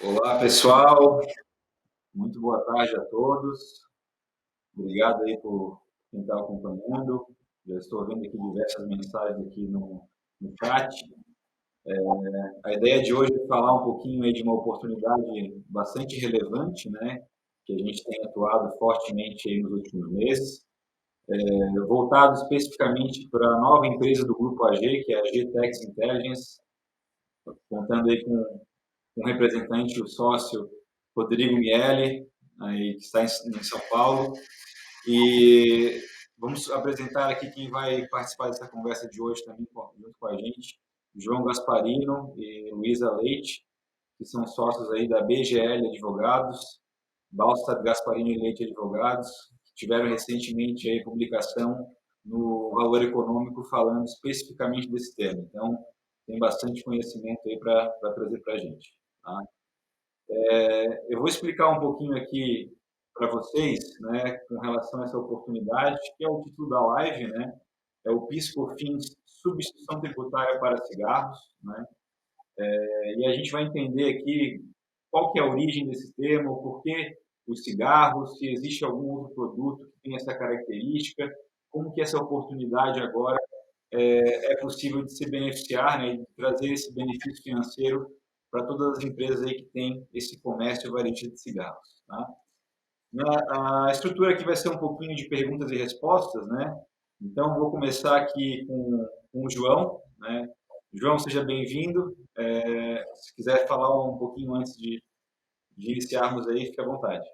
Olá, pessoal. Muito boa tarde a todos. Obrigado aí por quem está acompanhando. Já estou vendo aqui diversas mensagens aqui no chat. A ideia de hoje é falar um pouquinho aí de uma oportunidade bastante relevante, né, que a gente tem atuado fortemente aí nos últimos meses, voltado especificamente para a nova empresa do Grupo AG, que é a GTEX Intelligence, contando aí com um representante, o sócio Rodrigo Miele, aí, que está em São Paulo. E vamos apresentar aqui quem vai participar dessa conversa de hoje também junto com a gente, João Gasparino e Luísa Leite, que são sócios aí da BGL Advogados, Balstad Gasparino e Leite Advogados, que tiveram recentemente aí publicação no Valor Econômico falando especificamente desse tema. Então, tem bastante conhecimento aí para trazer para a gente. Tá? Eu vou explicar um pouquinho aqui para vocês, né, com relação a essa oportunidade, que é o título da live, né, é o PIS/COFINS Substituição Tributária para Cigarros, né, e a gente vai entender aqui qual que é a origem desse termo, por que os cigarros, se existe algum outro produto que tem essa característica, como que essa oportunidade agora é possível de se beneficiar, né, de trazer esse benefício financeiro para todas as empresas aí que têm esse comércio varejista de cigarros. Tá? A estrutura aqui vai ser um pouquinho de perguntas e respostas, né? Então, vou começar aqui com o João, né? João, seja bem-vindo. Se quiser falar um pouquinho antes de iniciarmos aí, fique à vontade.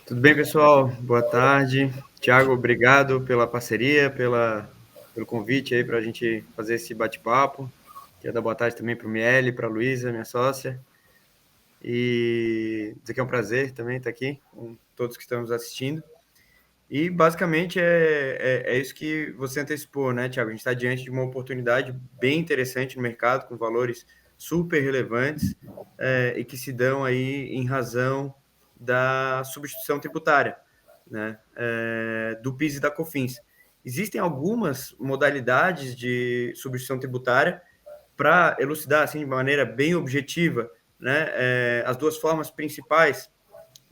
Tudo bem, pessoal? Boa tarde. Tiago, obrigado pela parceria, pelo convite aí para a gente fazer esse bate-papo. Quero dar boa tarde também para o Miele, para a Luísa, minha sócia. E dizer que é um prazer também estar aqui com todos que estamos assistindo. E basicamente é isso que você antecipou, né, Tiago? A gente está diante de uma oportunidade bem interessante no mercado, com valores super relevantes e que se dão aí em razão da substituição tributária, né, do PIS e da COFINS. Existem algumas modalidades de substituição tributária para elucidar assim de maneira bem objetiva, né, as duas formas principais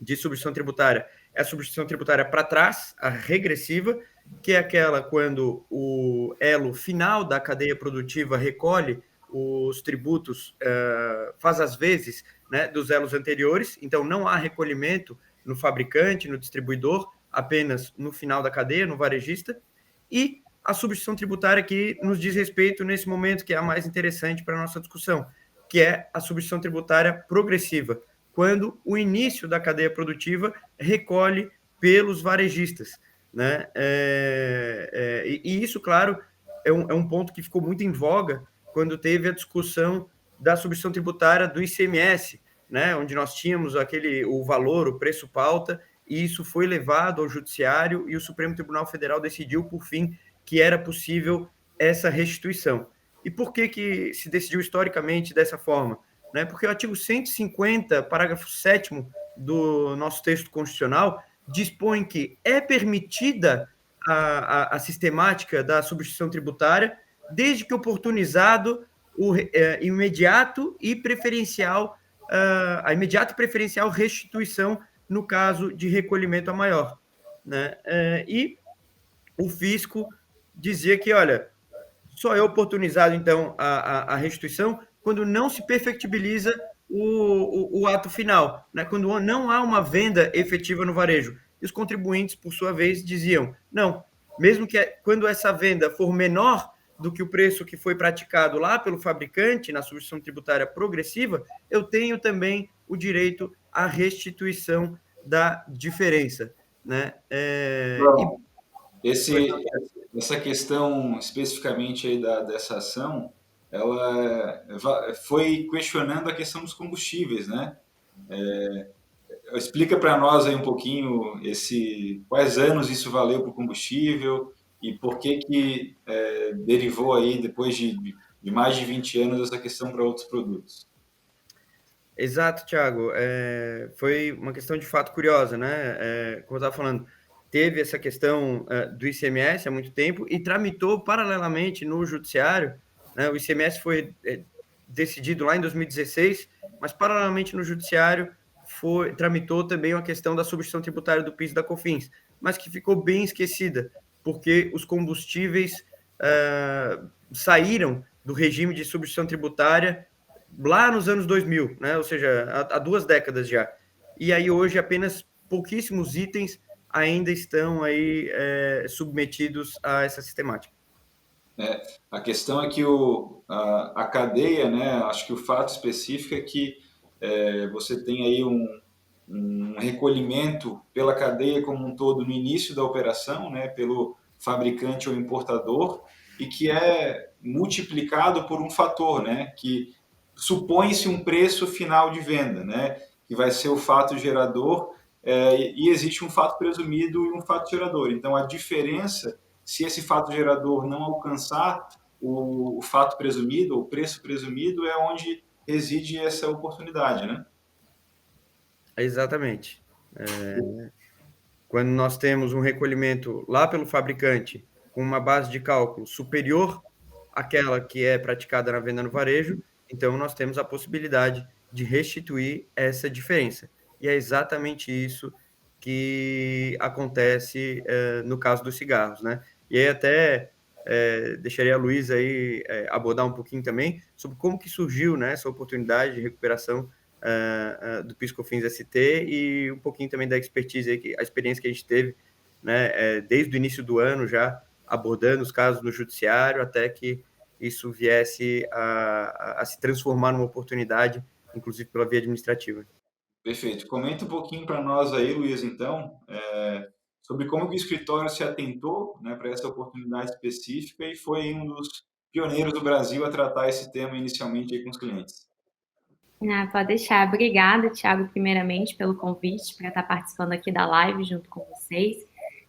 de substituição tributária é a substituição tributária para trás, a regressiva, que é aquela quando o elo final da cadeia produtiva recolhe os tributos, faz as vezes, né, dos elos anteriores, então não há recolhimento no fabricante, no distribuidor, apenas no final da cadeia, no varejista, e a substituição tributária que nos diz respeito nesse momento, que é a mais interessante para a nossa discussão, que é a substituição tributária progressiva, quando o início da cadeia produtiva recolhe pelos varejistas, né? E isso, claro, é um ponto que ficou muito em voga quando teve a discussão da substituição tributária do ICMS, né? Onde nós tínhamos o valor, o preço pauta, e isso foi levado ao judiciário e o Supremo Tribunal Federal decidiu, por fim, que era possível essa restituição. E por que se decidiu historicamente dessa forma? Né? Porque o artigo 150, parágrafo 7º do nosso texto constitucional, dispõe que é permitida a sistemática da substituição tributária, desde que oportunizado o imediato e preferencial, a imediata e preferencial restituição no caso de recolhimento a maior. Né? E o fisco dizia que, olha, só é oportunizado, então, a restituição quando não se perfectibiliza o ato final, né? Quando não há uma venda efetiva no varejo. E os contribuintes, por sua vez, diziam, não, mesmo que quando essa venda for menor do que o preço que foi praticado lá pelo fabricante na substituição tributária progressiva, eu tenho também o direito à restituição da diferença. Né? João, essa questão especificamente aí dessa ação, ela foi questionando a questão dos combustíveis, né? Explica para nós aí um pouquinho quais anos isso valeu para o combustível e por que derivou aí, depois de mais de 20 anos, essa questão para outros produtos. Exato, Thiago. Foi uma questão de fato curiosa, né? Como eu estava falando, teve essa questão do ICMS há muito tempo e tramitou paralelamente no judiciário, né? O ICMS foi decidido lá em 2016, mas paralelamente no judiciário tramitou também uma questão da substituição tributária do PIS e da COFINS, mas que ficou bem esquecida, porque os combustíveis saíram do regime de substituição tributária lá nos anos 2000, né? Ou seja, há 2 décadas já. E aí hoje apenas pouquíssimos itens ainda estão aí submetidos a essa sistemática. A questão é que a cadeia, né, acho que o fato específico é que você tem aí um recolhimento pela cadeia como um todo no início da operação, né, pelo fabricante ou importador, e que é multiplicado por um fator, né, que supõe-se um preço final de venda, né, que vai ser o fato gerador, e existe um fato presumido e um fato gerador. Então, a diferença, se esse fato gerador não alcançar o fato presumido, o preço presumido, é onde reside essa oportunidade, né? Exatamente. Quando nós temos um recolhimento lá pelo fabricante com uma base de cálculo superior àquela que é praticada na venda no varejo, então nós temos a possibilidade de restituir essa diferença. E é exatamente isso que acontece no caso dos cigarros, né? E aí até deixaria a Luísa aí abordar um pouquinho também sobre como que surgiu, né, essa oportunidade de recuperação do PIS/COFINS ST e um pouquinho também da expertise, aí, a experiência que a gente teve, né, desde o início do ano já abordando os casos no judiciário até que isso viesse a se transformar numa oportunidade, inclusive pela via administrativa. Perfeito. Comenta um pouquinho para nós aí, Luiz, então, sobre como que o escritório se atentou, né, para essa oportunidade específica e foi um dos pioneiros do Brasil a tratar esse tema inicialmente aí com os clientes. Pode deixar. Obrigada, Thiago, primeiramente, pelo convite para estar participando aqui da live junto com vocês.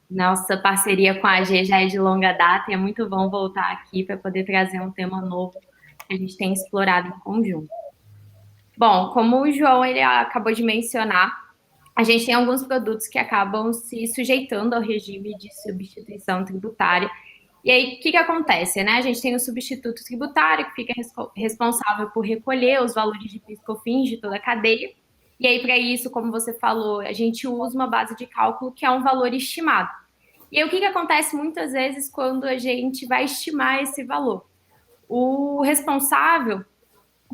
Nossa parceria com a AG já é de longa data e é muito bom voltar aqui para poder trazer um tema novo que a gente tem explorado em conjunto. Bom, como o João ele acabou de mencionar, a gente tem alguns produtos que acabam se sujeitando ao regime de substituição tributária. E aí, o que acontece, né? A gente tem o substituto tributário, que fica responsável por recolher os valores de PIS/COFINS de toda a cadeia. E aí, para isso, como você falou, a gente usa uma base de cálculo que é um valor estimado. E aí, o que acontece muitas vezes quando a gente vai estimar esse valor? O responsável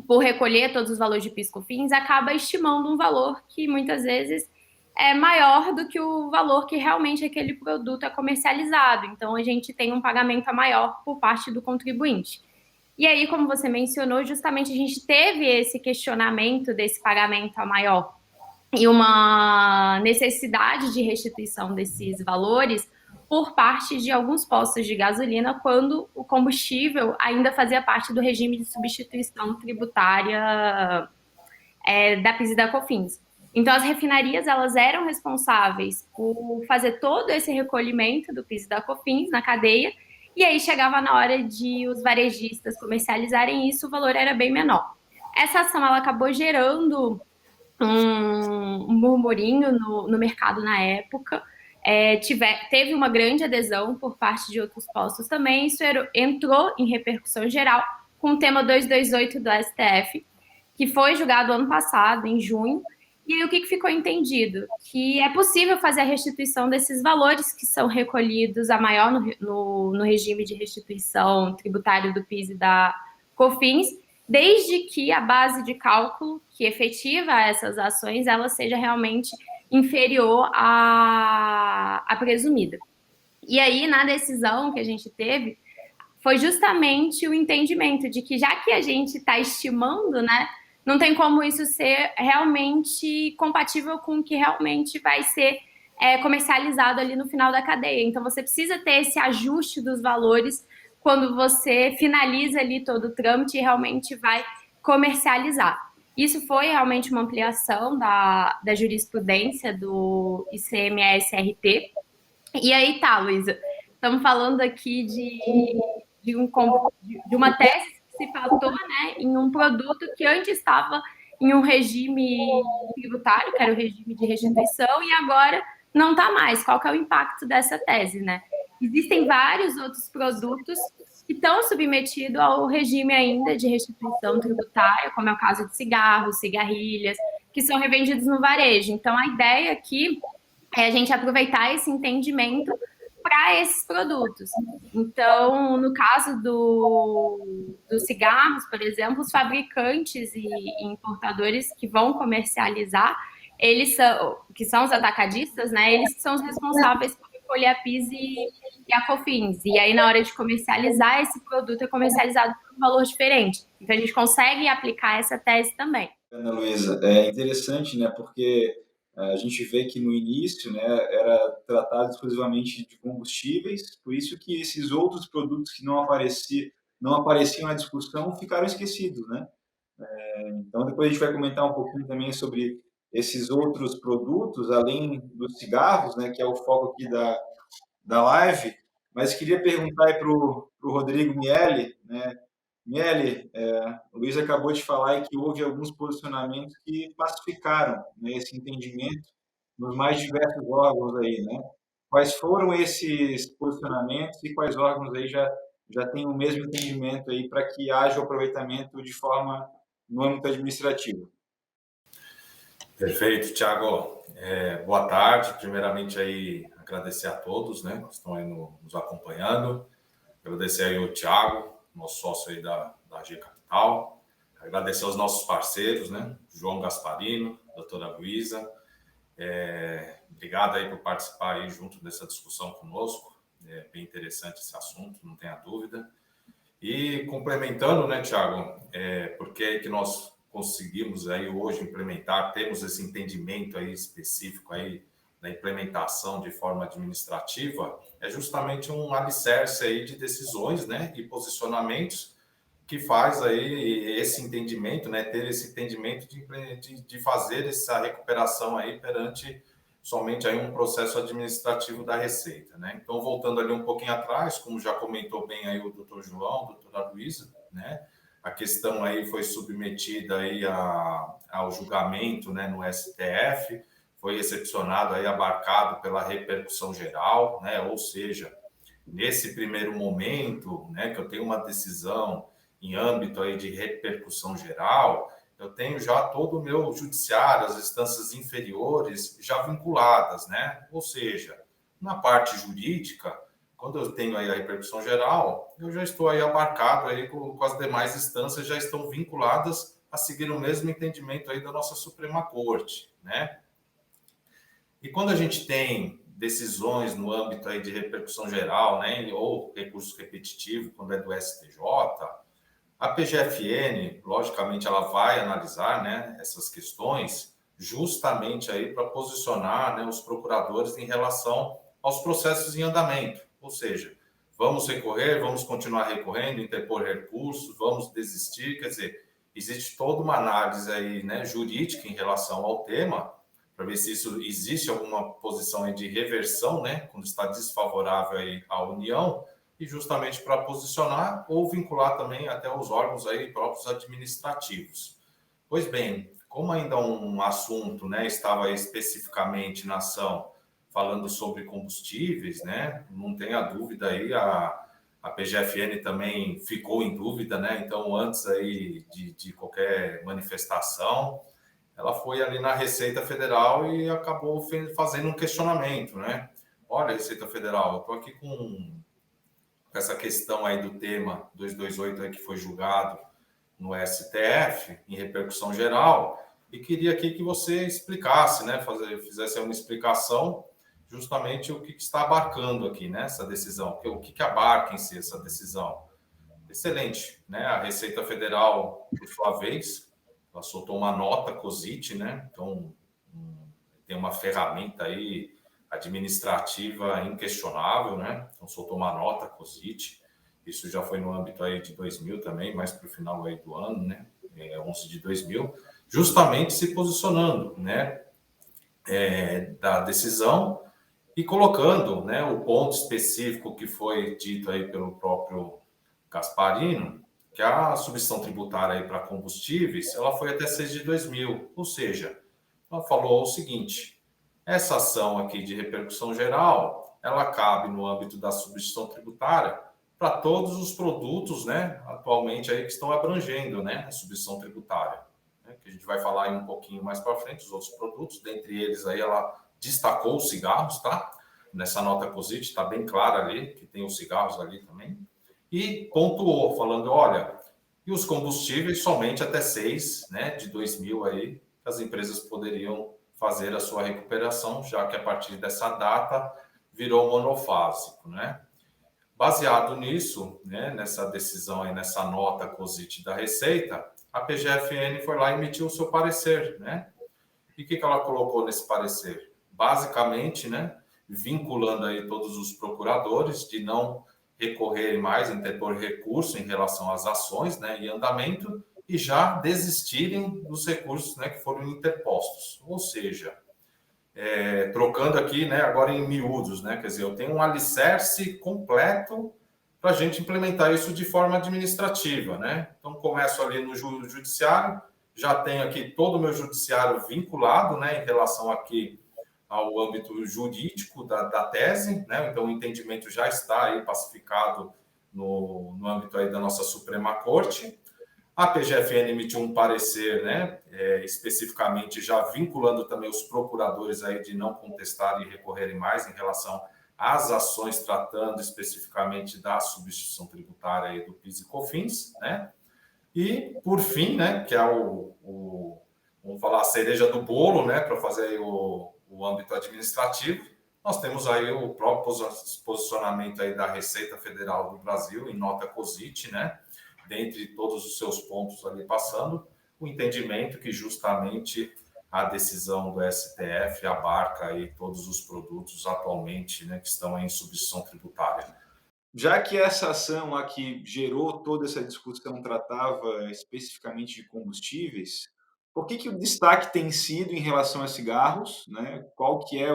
por recolher todos os valores de PIS/COFINS acaba estimando um valor que muitas vezes é maior do que o valor que realmente aquele produto é comercializado. Então, a gente tem um pagamento a maior por parte do contribuinte. E aí, como você mencionou, justamente a gente teve esse questionamento desse pagamento a maior e uma necessidade de restituição desses valores por parte de alguns postos de gasolina quando o combustível ainda fazia parte do regime de substituição tributária da PIS e da COFINS. Então, as refinarias elas eram responsáveis por fazer todo esse recolhimento do PIS e da COFINS na cadeia, e aí chegava na hora de os varejistas comercializarem isso, o valor era bem menor. Essa ação ela acabou gerando um murmurinho no mercado na época, teve uma grande adesão por parte de outros postos também, isso entrou em repercussão geral com o tema 228 do STF, que foi julgado ano passado, em junho. E aí o que ficou entendido? Que é possível fazer a restituição desses valores que são recolhidos a maior no regime de restituição tributário do PIS e da COFINS, desde que a base de cálculo que efetiva essas ações ela seja realmente inferior à presumida. E aí, na decisão que a gente teve, foi justamente o entendimento de que já que a gente está estimando, né, não tem como isso ser realmente compatível com o que realmente vai ser comercializado ali no final da cadeia. Então, você precisa ter esse ajuste dos valores quando você finaliza ali todo o trâmite e realmente vai comercializar. Isso foi realmente uma ampliação da jurisprudência do ICMS-RT. E aí tá, Luísa, estamos falando aqui de uma tese que se pautou, né, em um produto que antes estava em um regime tributário, que era o regime de restituição, e agora não está mais. Qual que é o impacto dessa tese, né? Existem vários outros produtos que estão submetidos ao regime ainda de restituição tributária, como é o caso de cigarros, cigarrilhas, que são revendidos no varejo. Então, a ideia aqui é a gente aproveitar esse entendimento para esses produtos. Então, no caso dos cigarros, por exemplo, os fabricantes e importadores que vão comercializar, eles são, que são os atacadistas, né? Eles são os responsáveis por recolher a PIS e a COFINS. E aí, na hora de comercializar, esse produto é comercializado por um valor diferente. Então, a gente consegue aplicar essa tese também. Ana Luísa, é interessante, né? Porque a gente vê que no início, né, era tratado exclusivamente de combustíveis, por isso que esses outros produtos que não apareciam na discussão ficaram esquecidos, né? Então depois a gente vai comentar um pouquinho também sobre esses outros produtos, além dos cigarros, né, que é o foco aqui da live, mas queria perguntar aí para o Rodrigo Miele, né? Miele, o Luiz acabou de falar aí que houve alguns posicionamentos que pacificaram, né, esse entendimento nos mais diversos órgãos aí, né? Quais foram esses posicionamentos e quais órgãos aí já têm o mesmo entendimento aí para que haja o aproveitamento de forma no âmbito administrativo? Perfeito, Thiago. Boa tarde. Primeiramente aí agradecer a todos, né, que estão aí nos acompanhando. Agradecer aí o Thiago, nosso sócio aí da G Capital. Agradecer aos nossos parceiros, né, João Gasparino, doutora Luísa. Obrigado aí por participar aí junto dessa discussão conosco. É bem interessante esse assunto, não tenha dúvida. E complementando, né, Thiago, porque é que nós conseguimos aí hoje implementar, temos esse entendimento aí específico aí da implementação de forma administrativa, é justamente um alicerce aí de decisões, né, e posicionamentos que faz aí esse entendimento, né, ter esse entendimento de fazer essa recuperação aí perante somente aí um processo administrativo da Receita, né? Então, voltando ali um pouquinho atrás, como já comentou bem aí o doutor João, a doutora Luísa, né? A questão aí foi submetida aí ao julgamento, né, no STF, foi recepcionado aí, abarcado pela repercussão geral, né? Ou seja, nesse primeiro momento, né, que eu tenho uma decisão em âmbito aí de repercussão geral, eu tenho já todo o meu judiciário, as instâncias inferiores já vinculadas, né? Ou seja, na parte jurídica, quando eu tenho aí a repercussão geral, eu já estou aí abarcado aí com as demais instâncias, já estão vinculadas a seguir o mesmo entendimento aí da nossa Suprema Corte, né? E quando a gente tem decisões no âmbito aí de repercussão geral, né, ou recurso repetitivo, quando é do STJ, a PGFN, logicamente, ela vai analisar, né, essas questões justamente aí para posicionar, né, os procuradores em relação aos processos em andamento. Ou seja, vamos recorrer, vamos continuar recorrendo, interpor recursos, vamos desistir. Quer dizer, existe toda uma análise aí, né, jurídica em relação ao tema, para ver se isso existe alguma posição aí de reversão, né, quando está desfavorável aí à União, e justamente para posicionar ou vincular também até os órgãos aí próprios administrativos. Pois bem, como ainda um assunto, né, estava especificamente na ação falando sobre combustíveis, né, não tenha dúvida aí, a PGFN também ficou em dúvida, né, então antes aí de qualquer manifestação, ela foi ali na Receita Federal e acabou fazendo um questionamento, né, olha, Receita Federal, eu estou aqui com essa questão aí do tema 228 aí que foi julgado no STF, em repercussão geral, e queria aqui que você explicasse, né, fizesse uma explicação justamente o que está abarcando aqui, né, essa decisão, o que abarca em si essa decisão. Excelente, né, a Receita Federal, por sua vez, ela soltou uma nota COSIT, né, então tem uma ferramenta aí administrativa inquestionável, né? Então, soltou uma nota COSIT, isso já foi no âmbito aí de 2000 também, mais para o final aí do ano, né? 11 de 2000, justamente se posicionando, né? Da decisão e colocando, né, o ponto específico que foi dito aí pelo próprio Gasparino, que a substituição tributária aí para combustíveis, ela foi até 6 de 2000, ou seja, ela falou o seguinte: essa ação aqui de repercussão geral, ela cabe no âmbito da substituição tributária para todos os produtos, né, atualmente aí que estão abrangendo, né, a substituição tributária, né, que a gente vai falar aí um pouquinho mais para frente os outros produtos, dentre eles aí ela destacou os cigarros, tá? Nessa nota COSIT está bem clara ali que tem os cigarros ali também, e pontuou falando, olha, e os combustíveis somente até 6, né, de 2000 aí, as empresas poderiam fazer a sua recuperação, já que a partir dessa data virou monofásico, né? Baseado nisso, né, nessa decisão aí, nessa nota COSIT da Receita, a PGFN foi lá e emitiu o seu parecer, né? E o que ela colocou nesse parecer? Basicamente, né, vinculando aí todos os procuradores de não recorrerem mais, interpor recurso em relação às ações, né, em andamento, e já desistirem dos recursos, né, que foram interpostos. Ou seja, trocando aqui, né, agora em miúdos, né, quer dizer, eu tenho um alicerce completo para a gente implementar isso de forma administrativa, né? Então, começo ali no judiciário, já tenho aqui todo o meu judiciário vinculado, né, em relação aqui ao âmbito jurídico da tese, né? Então, o entendimento já está aí pacificado no âmbito aí da nossa Suprema Corte. A PGFN emitiu um parecer, né, especificamente já vinculando também os procuradores aí de não contestarem e recorrerem mais em relação às ações tratando especificamente da substituição tributária aí do PIS e COFINS, né? E, por fim, né, que é vamos falar, a cereja do bolo, né, para fazer aí o âmbito administrativo, nós temos aí o próprio posicionamento aí da Receita Federal do Brasil, em nota COSIT, né, dentre todos os seus pontos ali passando, o entendimento que justamente a decisão do STF abarca aí todos os produtos atualmente, né, que estão em substituição tributária. Já que essa ação lá que gerou toda essa discussão tratava especificamente de combustíveis, por que o destaque tem sido em relação a cigarros, né? Qual que é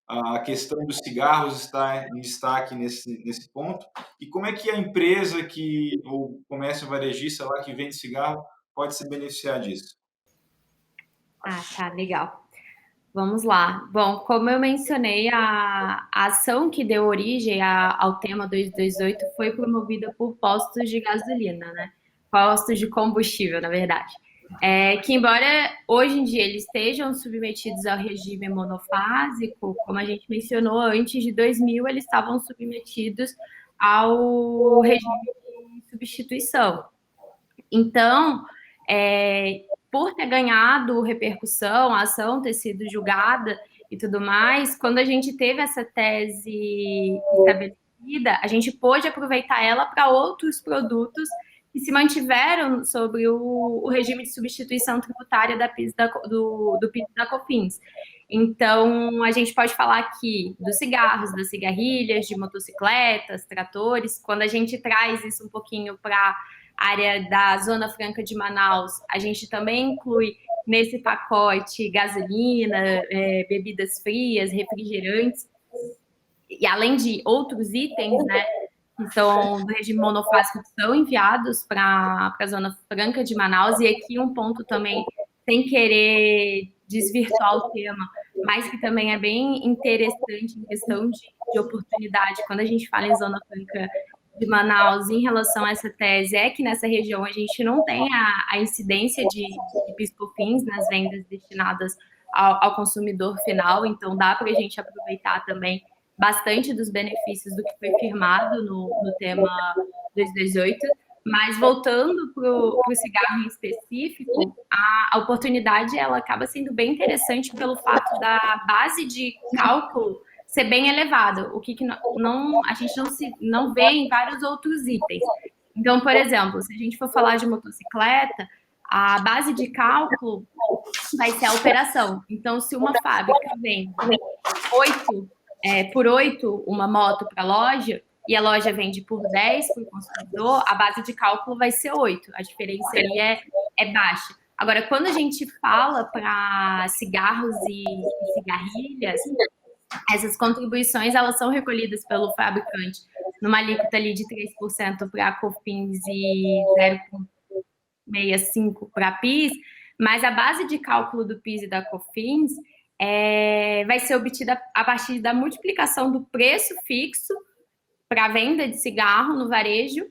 a questão dos cigarros está em destaque nesse ponto? E como é que a empresa ou o comércio varejista lá que vende cigarro pode se beneficiar disso? Ah, tá, legal. Vamos lá. Bom, como eu mencionei, a ação que deu origem ao tema 228 foi promovida por postos de gasolina, né? Postos de combustível, na verdade. Que embora hoje em dia eles estejam submetidos ao regime monofásico, como a gente mencionou, antes de 2000 eles estavam submetidos ao regime de substituição. Então, por ter ganhado repercussão, a ação ter sido julgada e tudo mais, quando a gente teve essa tese estabelecida, a gente pôde aproveitar ela para outros produtos que se mantiveram sobre o regime de substituição tributária do PIS e da COFINS. Então, a gente pode falar aqui dos cigarros, das cigarrilhas, de motocicletas, tratores. Quando a gente traz isso um pouquinho para área da Zona Franca de Manaus, a gente também inclui nesse pacote gasolina, bebidas frias, refrigerantes, e além de outros itens, né, que são do regime monofásico, que são enviados para a Zona Franca de Manaus, e aqui um ponto também, sem querer desvirtuar o tema, mas que também é bem interessante em questão de oportunidade, quando a gente fala em Zona Franca de Manaus em relação a essa tese, é que nessa região a gente não tem a incidência de PIS/COFINS nas vendas destinadas ao consumidor final, então dá para a gente aproveitar também bastante dos benefícios do que foi firmado no tema 228, mas voltando para o cigarro em específico, a oportunidade ela acaba sendo bem interessante pelo fato da base de cálculo ser bem elevada, o que a gente não vê em vários outros itens. Então, por exemplo, se a gente for falar de motocicleta, a base de cálculo vai ser a operação. Então, se uma fábrica vende 8 uma moto para a loja, e a loja vende por 10 para o consumidor, a base de cálculo vai ser 8. A diferença aí é baixa. Agora, quando a gente fala para cigarros e cigarrilhas, essas contribuições elas são recolhidas pelo fabricante numa alíquota ali de 3% para a COFINS e 0,65% para a PIS, mas a base de cálculo do PIS e da COFINS vai ser obtida a partir da multiplicação do preço fixo para venda de cigarro no varejo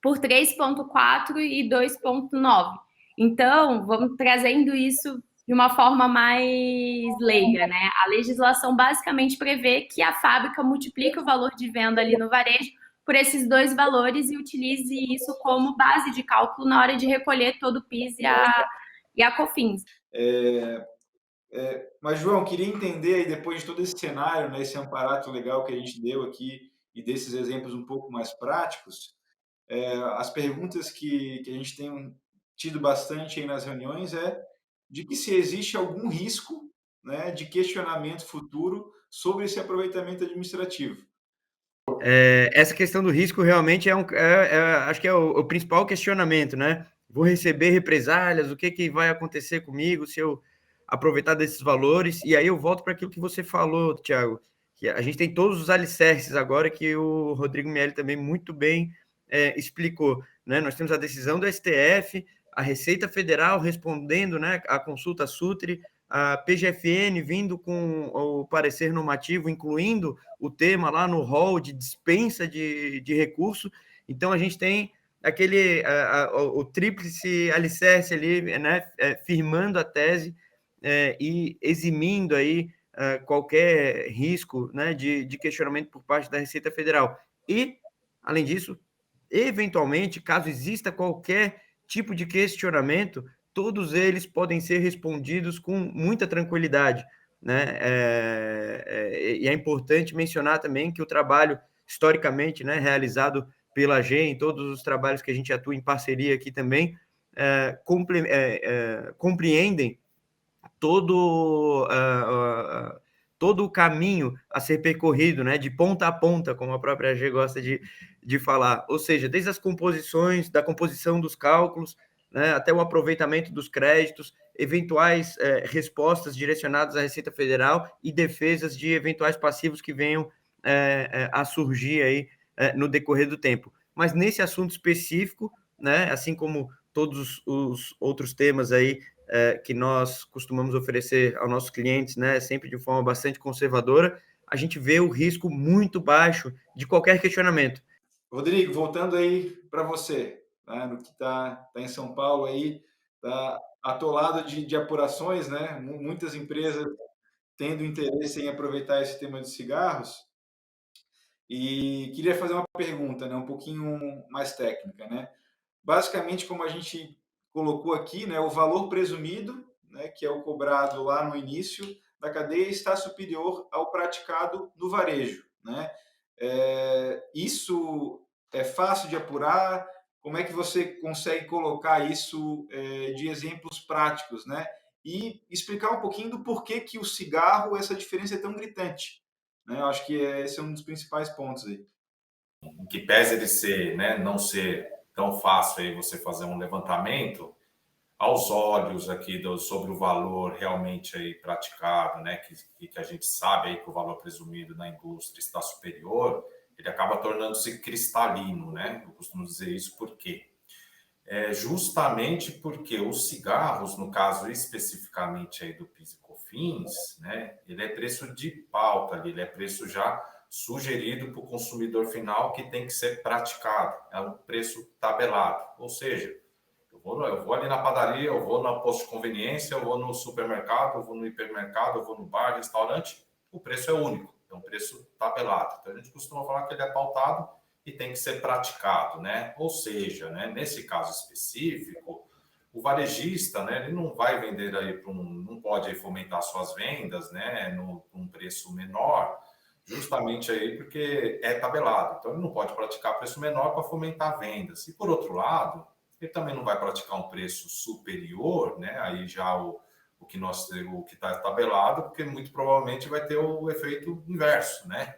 por 3,4 e 2,9. Então, vamos trazendo isso de uma forma mais leiga, né? A legislação basicamente prevê que a fábrica multiplique o valor de venda ali no varejo por esses dois valores e utilize isso como base de cálculo na hora de recolher todo o PIS e a COFINS. Mas, João, queria entender aí, depois de todo esse cenário, né, esse amparato legal que a gente deu aqui e desses exemplos um pouco mais práticos, as perguntas que a gente tem tido bastante aí nas reuniões é de que se existe algum risco, né, de questionamento futuro sobre esse aproveitamento administrativo. Essa questão do risco realmente acho que é o principal questionamento, né? Vou receber represálias, o que vai acontecer comigo se eu aproveitar desses valores? E aí eu volto para aquilo que você falou, Thiago, que a gente tem todos os alicerces agora que o Rodrigo Miele também muito bem explicou, né? Nós temos a decisão do STF, a Receita Federal respondendo, né, à consulta Sutri, a PGFN vindo com o parecer normativo, incluindo o tema lá no rol de dispensa de recurso. Então, a gente tem o tríplice alicerce ali, né, firmando a tese e eximindo aí qualquer risco, né, de questionamento por parte da Receita Federal. E, além disso, eventualmente, caso exista qualquer tipo de questionamento, todos eles podem ser respondidos com muita tranquilidade, né? E é importante mencionar também que o trabalho, historicamente, né, realizado pela AG, em todos os trabalhos que a gente atua em parceria aqui também, compreendem todo, todo o caminho a ser percorrido, né, de ponta a ponta, como a própria AG gosta de falar, ou seja, desde as composições, da composição dos cálculos, né, até o aproveitamento dos créditos, eventuais respostas direcionadas à Receita Federal e defesas de eventuais passivos que venham a surgir aí no decorrer do tempo. Mas nesse assunto específico, né, assim como todos os outros temas aí que nós costumamos oferecer aos nossos clientes, né, sempre de forma bastante conservadora, a gente vê o risco muito baixo de qualquer questionamento. Rodrigo, voltando aí para você, né, no que está em São Paulo aí, está atolado de apurações, né? Muitas empresas tendo interesse em aproveitar esse tema de cigarros. E queria fazer uma pergunta, né, um pouquinho mais técnica, né? Basicamente, como a gente colocou aqui, né, o valor presumido, né, que é o cobrado lá no início da cadeia, está superior ao praticado no varejo, né? Isso é fácil de apurar? Como é que você consegue colocar isso de exemplos práticos, né? E explicar um pouquinho do porquê que o cigarro, essa diferença é tão gritante, né? Eu acho que esse é um dos principais pontos aí. Em que pese ele ser, né, não ser tão fácil aí você fazer um levantamento aos olhos aqui sobre o valor realmente aí praticado, né, que a gente sabe aí que o valor presumido na indústria está superior, ele acaba tornando-se cristalino, né? Eu costumo dizer isso porque justamente porque os cigarros, no caso especificamente aí do PIS e COFINS, né, ele é preço de pauta ali, ele é preço já sugerido para o consumidor final que tem que ser praticado, é um preço tabelado, ou seja, eu vou ali na padaria, eu vou na posto de conveniência, eu vou no supermercado, eu vou no hipermercado, eu vou no bar, restaurante, o preço é único, é um preço tabelado. Então a gente costuma falar que ele é pautado e tem que ser praticado, né? Ou seja, né, nesse caso específico, o varejista, né, ele não vai vender aí não pode aí fomentar suas vendas, né, num preço menor, justamente aí porque é tabelado. Então ele não pode praticar preço menor para fomentar vendas. E por outro lado, ele também não vai praticar um preço superior, né? Aí já o que está tabelado, porque muito provavelmente vai ter o efeito inverso, né?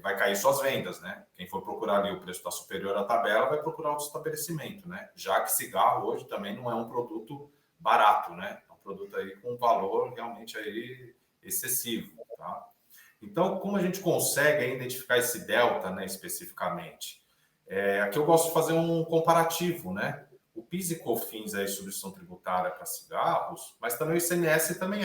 Vai cair suas vendas, né? Quem for procurar ali o preço está superior à tabela vai procurar outro estabelecimento, né? Já que cigarro hoje também não é um produto barato, né? É um produto aí com valor realmente aí excessivo, tá? Então, como a gente consegue identificar esse delta, né, especificamente? Aqui eu gosto de fazer um comparativo, né? O PIS e COFINS é substituição tributária para cigarros, mas também o ICMS também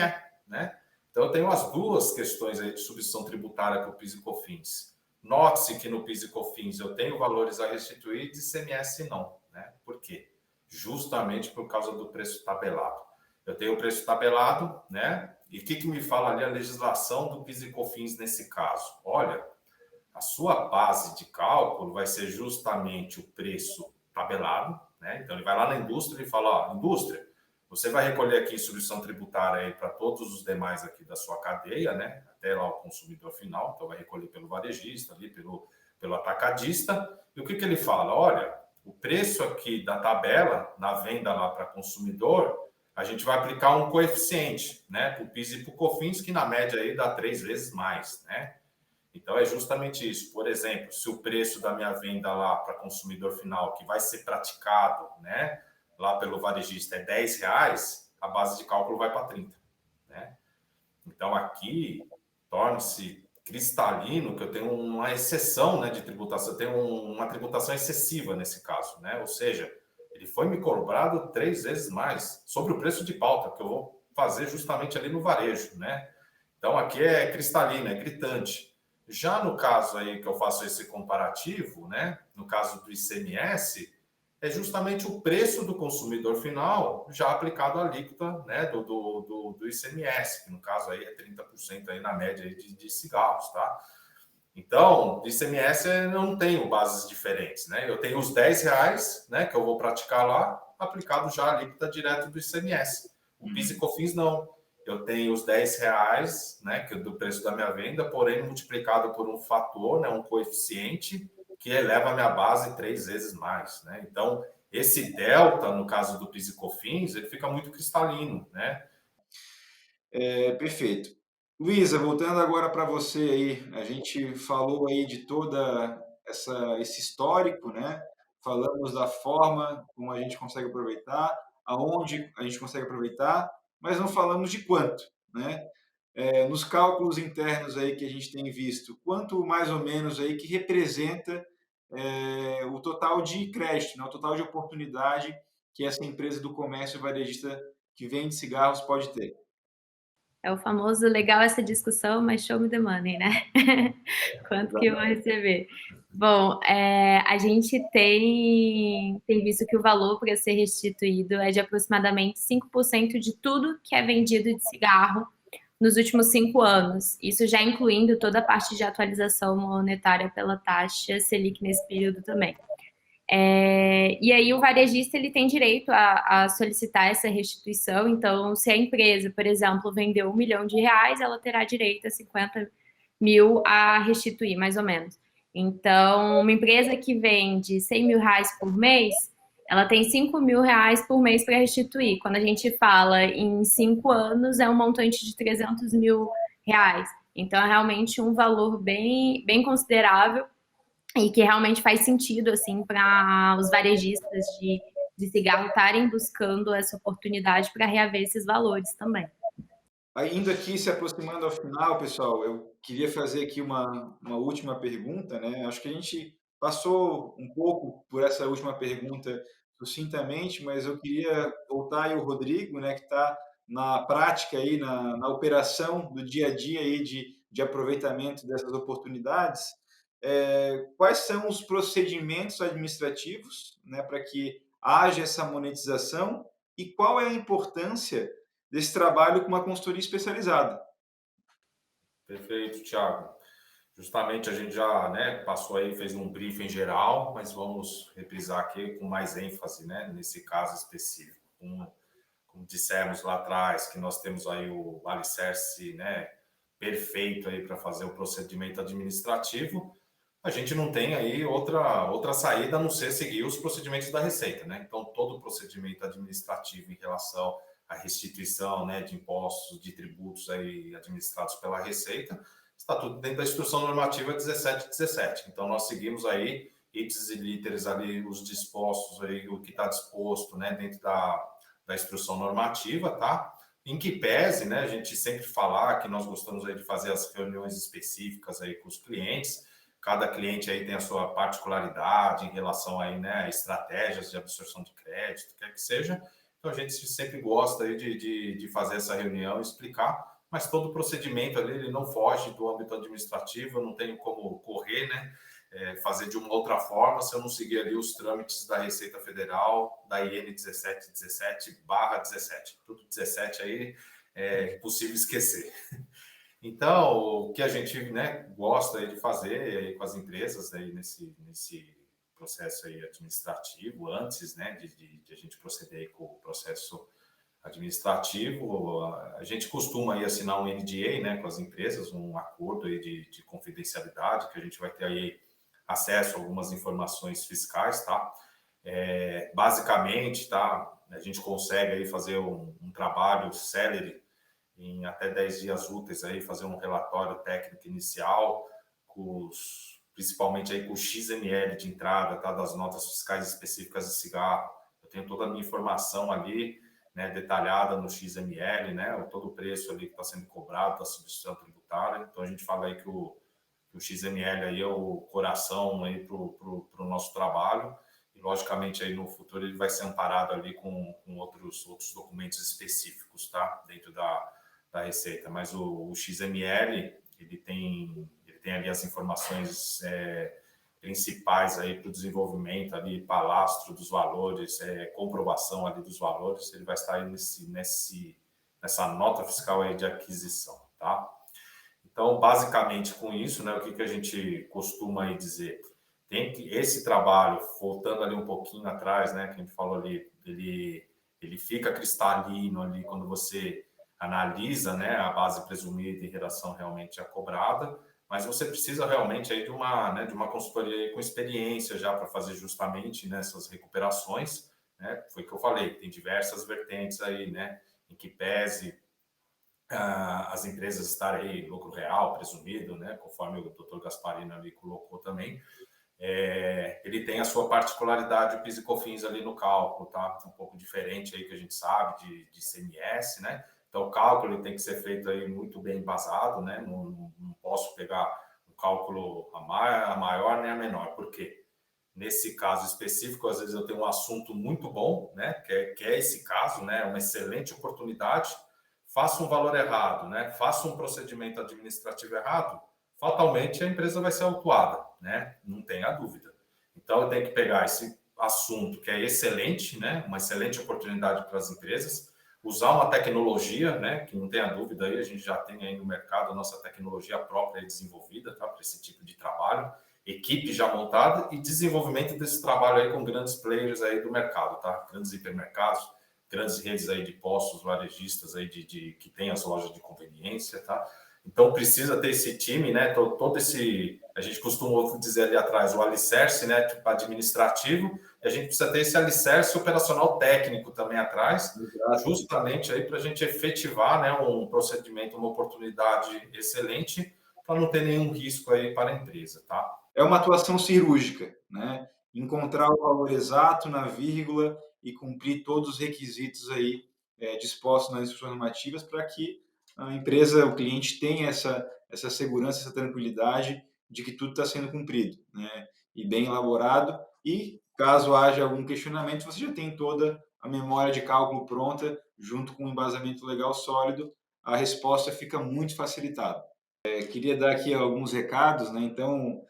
né? Então, eu tenho as duas questões aí de substituição tributária para o PIS e COFINS. Note-se que no PIS e COFINS eu tenho valores a restituir e de ICMS não, né? Por quê? Justamente por causa do preço tabelado. Eu tenho o preço tabelado, né? E o que me fala ali a legislação do PIS e COFINS nesse caso? Olha, a sua base de cálculo vai ser justamente o preço tabelado, né? Então ele vai lá na indústria e fala, ó, indústria, você vai recolher aqui substituição tributária aí para todos os demais aqui da sua cadeia, né? Até lá o consumidor final, então vai recolher pelo varejista, ali pelo atacadista. E o que ele fala? Olha, o preço aqui da tabela, na venda lá para consumidor, a gente vai aplicar um coeficiente, né? Para o PIS e para o COFINS, que na média aí dá 3 vezes mais, né? Então é justamente isso. Por exemplo, se o preço da minha venda lá para consumidor final, que vai ser praticado, né? Lá pelo varejista é R$10, a base de cálculo vai para 30, né? Então aqui torna-se cristalino que eu tenho uma exceção, né, de tributação, eu tenho uma tributação excessiva nesse caso, né? Ou seja, ele foi me cobrado 3 vezes mais sobre o preço de pauta que eu vou fazer justamente ali no varejo, né? Então aqui é cristalino, é gritante. Já no caso aí que eu faço esse comparativo, né, no caso do ICMS, é justamente o preço do consumidor final já aplicado à alíquota, né, do ICMS, que no caso aí é 30% aí na média aí de cigarros, tá? Então, ICMS eu não tenho bases diferentes, né? Eu tenho os R$10, né, que eu vou praticar lá, aplicado já a alíquota direto do ICMS. O PIS e COFINS não. Eu tenho os R$10, né, que é do preço da minha venda, porém multiplicado por um fator, né, um coeficiente, que eleva a minha base 3 vezes mais, né? Então, esse delta, no caso do PIS e COFINS, ele fica muito cristalino, né? Perfeito. Luísa, voltando agora para você aí, a gente falou aí de toda esse histórico, né? Falamos da forma como a gente consegue aproveitar, aonde a gente consegue aproveitar, mas não falamos de quanto, né? Nos cálculos internos aí que a gente tem visto, quanto mais ou menos aí que representa o total de crédito, né? O total de oportunidade que essa empresa do comércio varejista que vende cigarros pode ter. É o famoso legal essa discussão, mas show me the money, né? Quanto que eu vou receber? Bom, a gente tem visto que o valor para ser restituído é de aproximadamente 5% de tudo que é vendido de cigarro nos últimos 5 anos. Isso já incluindo toda a parte de atualização monetária pela taxa Selic nesse período também. E aí o varejista ele tem direito a solicitar essa restituição. Então, se a empresa, por exemplo, vendeu R$1 milhão, ela terá direito a 50 mil a restituir, mais ou menos. Então, uma empresa que vende R$100 mil por mês, ela tem R$5 mil por mês para restituir. Quando a gente fala em 5 anos, é um montante de R$300 mil. Então, é realmente um valor bem, bem considerável e que realmente faz sentido, assim, para os varejistas de cigarro estarem buscando essa oportunidade para reaver esses valores também. Ainda aqui, se aproximando ao final, pessoal, eu queria fazer aqui uma última pergunta, né? Acho que a gente passou um pouco por essa última pergunta sucintamente, mas eu queria voltar aí o Rodrigo, né, que está na prática aí, na operação do dia a dia aí de aproveitamento dessas oportunidades. Quais são os procedimentos administrativos, né, para que haja essa monetização e qual é a importância desse trabalho com uma consultoria especializada? Perfeito, Thiago. Justamente a gente já, né, passou aí, fez um briefing geral, mas vamos reprisar aqui com mais ênfase, né, nesse caso específico. Como dissemos lá atrás, que nós temos aí o alicerce, né, perfeito aí para fazer o procedimento administrativo, a gente não tem aí outra saída a não ser seguir os procedimentos da Receita, né? Então, todo o procedimento administrativo em relação à restituição, né, de impostos, de tributos aí administrados pela Receita, está tudo dentro da Instrução Normativa 1717. Então, nós seguimos aí, ipsis e literis ali, os dispostos aí, o que está disposto, né, dentro da Instrução Normativa, tá? Em que pese, né, a gente sempre falar que nós gostamos aí de fazer as reuniões específicas aí com os clientes. Cada cliente aí tem a sua particularidade em relação aí, né, a estratégias de absorção de crédito, quer que seja. Então, a gente sempre gosta aí de fazer essa reunião e explicar mas todo procedimento ali ele não foge do âmbito administrativo, eu não tenho como correr, né? Fazer de uma outra forma se eu não seguir ali os trâmites da Receita Federal, da IN 1717/17. Tudo 17 aí é possível esquecer. Então, o que a gente, né, gosta aí de fazer aí com as empresas aí nesse processo aí administrativo, antes, né, de a gente proceder aí com o processo administrativo, a gente costuma aí assinar um NDA, né, com as empresas, um acordo aí de confidencialidade, que a gente vai ter aí acesso a algumas informações fiscais, tá? Basicamente, tá, a gente consegue aí fazer um trabalho célere em até 10 dias úteis aí, fazer um relatório técnico inicial, principalmente aí com o XML de entrada, tá, das notas fiscais específicas de cigarro. Eu tenho toda a minha informação ali, né, detalhada no XML, né, todo o preço ali que está sendo cobrado da substituição tributária. Então a gente fala aí que o XML aí é o coração aí para o nosso trabalho, e logicamente aí no futuro ele vai ser amparado ali com outros documentos específicos, tá, dentro da Receita. Mas o XML ele tem ali as informações principais aí para o desenvolvimento ali, palastro dos valores, comprovação ali dos valores, ele vai estar aí nessa nota fiscal aí de aquisição, tá? Então, basicamente, com isso, né, o que a gente costuma aí dizer? Tem que esse trabalho, voltando ali um pouquinho atrás, né, que a gente falou ali, ele fica cristalino ali quando você analisa, né, a base presumida em relação realmente à cobrada, mas você precisa realmente aí de uma consultoria com experiência já para fazer justamente nessas recuperações, né? Foi o que eu falei, tem diversas vertentes aí, né, em que pese as empresas estarem aí lucro real presumido, né, conforme o Dr. Gasparino ali colocou também, ele tem a sua particularidade, o PIS e COFINS ali no cálculo, tá? Um pouco diferente aí que a gente sabe de ICMS, né? Então o cálculo ele tem que ser feito aí muito bem embasado, né? Não posso pegar um cálculo a maior nem a menor, por quê? Nesse caso específico, às vezes eu tenho um assunto muito bom, né? Que é esse caso, né? Uma excelente oportunidade, faço um valor errado, né? Faço um procedimento administrativo errado, fatalmente a empresa vai ser autuada, né? Não tenha dúvida. Então eu tenho que pegar esse assunto que é excelente, né? Uma excelente oportunidade para as empresas, usar uma tecnologia, né? Que não tenha dúvida aí, a gente já tem aí no mercado a nossa tecnologia própria desenvolvida, tá? Para esse tipo de trabalho, equipe já montada e desenvolvimento desse trabalho aí com grandes players aí do mercado, tá? Grandes hipermercados, grandes redes aí de postos varejistas aí que tem as lojas de conveniência, tá? Então precisa ter esse time, né? Todo esse, a gente costuma dizer ali atrás, o alicerce, né? Tipo administrativo, e a gente precisa ter esse alicerce operacional técnico também atrás, justamente aí para a gente efetivar, né? Um procedimento, uma oportunidade excelente, para não ter nenhum risco aí para a empresa, tá? É uma atuação cirúrgica, né? Encontrar o valor exato na vírgula e cumprir todos os requisitos aí dispostos nas instruções normativas para que a empresa, o cliente tenha essa segurança, essa tranquilidade de que tudo está sendo cumprido, né? E bem elaborado. E caso haja algum questionamento, você já tem toda a memória de cálculo pronta, junto com um embasamento legal sólido, a resposta fica muito facilitada. Queria dar aqui alguns recados, né? Então,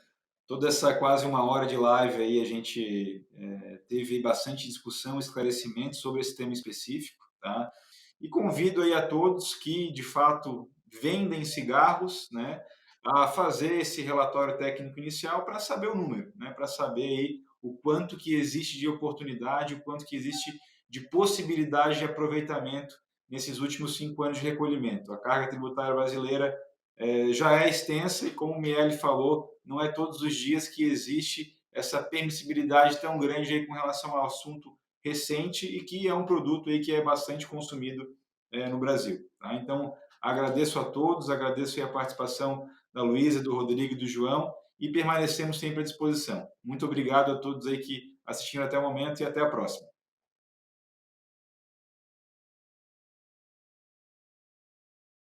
toda essa quase uma hora de live aí, a gente teve bastante discussão, esclarecimento sobre esse tema específico, tá? E convido aí a todos que, de fato, vendem cigarros, né, a fazer esse relatório técnico inicial para saber o número, né, para saber aí o quanto que existe de oportunidade, o quanto que existe de possibilidade de aproveitamento nesses últimos 5 anos de recolhimento. A carga tributária brasileira já é extensa e, como o Miele falou, não é todos os dias que existe essa permissibilidade tão grande aí com relação ao assunto recente e que é um produto aí que é bastante consumido no Brasil. Tá? Então, agradeço a todos, agradeço a participação da Luísa, do Rodrigo e do João e permanecemos sempre à disposição. Muito obrigado a todos aí que assistiram até o momento e até a próxima.